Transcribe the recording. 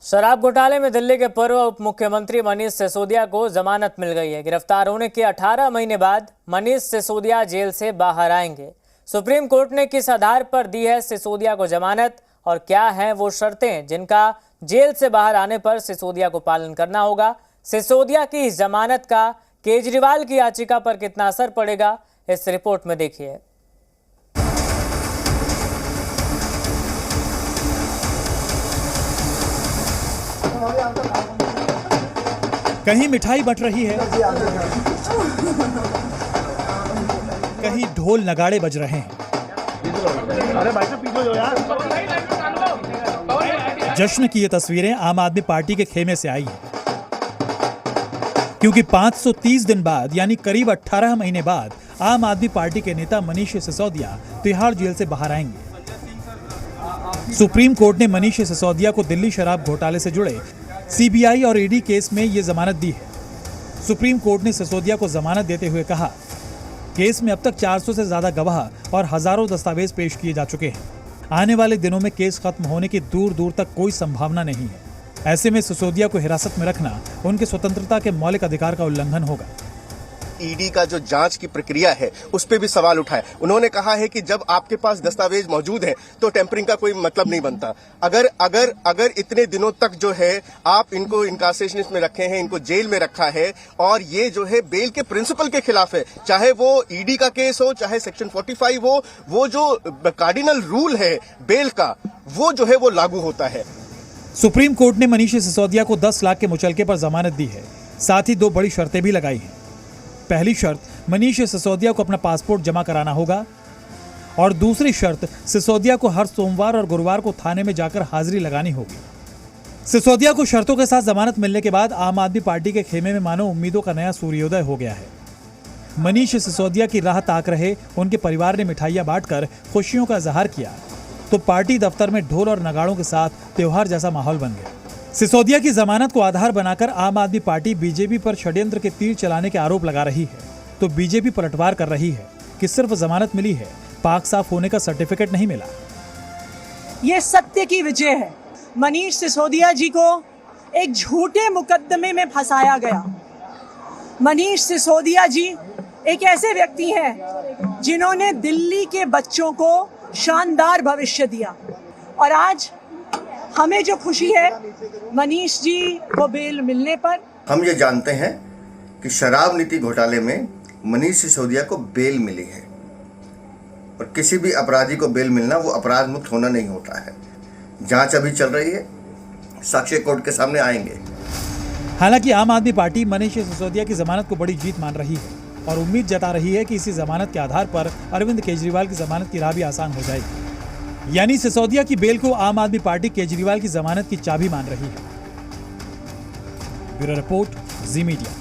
शराब घोटाले में दिल्ली के पूर्व उप मुख्यमंत्री मनीष सिसोदिया को जमानत मिल गई है। गिरफ्तार होने के 18 महीने बाद मनीष सिसोदिया जेल से बाहर आएंगे। सुप्रीम कोर्ट ने किस आधार पर दी है सिसोदिया को जमानत और क्या हैं वो शर्तें जिनका जेल से बाहर आने पर सिसोदिया को पालन करना होगा? सिसोदिया की जमानत का केजरीवाल की याचिका पर कितना असर पड़ेगा, इस रिपोर्ट में देखिए। कहीं मिठाई बट रही है, कहीं ढोल नगाड़े बज रहे हैं। जश्न की ये तस्वीरें आम आदमी पार्टी के खेमे से आई हैं, क्योंकि 530 दिन बाद यानी करीब 18 महीने बाद आम आदमी पार्टी के नेता मनीष सिसोदिया तिहाड़ जेल से बाहर आएंगे। सुप्रीम कोर्ट ने मनीष सिसोदिया को दिल्ली शराब घोटाले से जुड़े सीबीआई और ईडी केस में ये जमानत दी है। सुप्रीम कोर्ट ने सिसोदिया को जमानत देते हुए कहा, केस में अब तक 400 से ज्यादा गवाह और हजारों दस्तावेज पेश किए जा चुके हैं। आने वाले दिनों में केस खत्म होने की दूर दूर तक कोई संभावना नहीं है। ऐसे में सिसोदिया को हिरासत में रखना उनकी स्वतंत्रता के मौलिक अधिकार का उल्लंघन होगा। ईडी का जो जांच की प्रक्रिया है उस पे भी सवाल उठाए। उन्होंने कहा है कि जब आपके पास दस्तावेज मौजूद हैं तो टेम्परिंग का कोई मतलब नहीं बनता। अगर इतने दिनों तक जो है आप इनको इनकार्सेशन में रखे हैं, इनको जेल में रखा है और ये जो है बेल के प्रिंसिपल के खिलाफ है, चाहे वो ईडी का केस हो, चाहे सेक्शन 45 हो, वो जो कार्डिनल रूल है बेल का वो जो है वो लागू होता है। सुप्रीम कोर्ट ने मनीष सिसोदिया को 10 लाख के मुचलके पर जमानत दी है। साथ ही 2 बड़ी शर्तें भी लगाई हैं। पहली शर्त, मनीष सिसोदिया को अपना पासपोर्ट जमा कराना होगा और दूसरी शर्त, सिसोदिया को हर सोमवार और गुरुवार को थाने में जाकर हाजिरी लगानी होगी। सिसोदिया को शर्तों के साथ जमानत मिलने के बाद आम आदमी पार्टी के खेमे में मानो उम्मीदों का नया सूर्योदय हो गया है। मनीष सिसोदिया की राह ताक रहे उनके परिवार ने मिठाइयां बांटकर खुशियों का इजहार किया तो पार्टी दफ्तर में ढोल और नगाड़ों के साथ त्योहार जैसा माहौल बन गया। सिसोदिया की जमानत को आधार बनाकर आम आदमी पार्टी बीजेपी पर षड्यंत्र के तीर चलाने के आरोप लगा रही है तो बीजेपी पलटवार कर रही है कि सिर्फ जमानत मिली है, पाक साफ होने का सर्टिफिकेट नहीं मिला। ये सत्य की विजय है। मनीष सिसोदिया जी को एक झूठे मुकदमे में फंसाया गया। मनीष सिसोदिया जी एक ऐसे व्यक्ति हैं जिन्होंने दिल्ली के बच्चों को शानदार भविष्य दिया और आज हमें जो खुशी है मनीष जी को बेल मिलने पर। हम ये जानते हैं कि शराब नीति घोटाले में मनीष सिसोदिया को बेल मिली है और किसी भी अपराधी को बेल मिलना वो अपराध मुक्त होना नहीं होता है। जांच अभी चल रही है, साक्ष्य कोर्ट के सामने आएंगे। हालांकि आम आदमी पार्टी मनीष सिसोदिया की जमानत को बड़ी जीत मान रही है और उम्मीद जता रही है कि इसी जमानत के आधार पर अरविंद केजरीवाल की जमानत की राह भी आसान हो जाएगी। यानी सिसोदिया की बेल को आम आदमी पार्टी केजरीवाल की जमानत की चाबी मान रही है। ब्यूरो रिपोर्ट, जी मीडिया।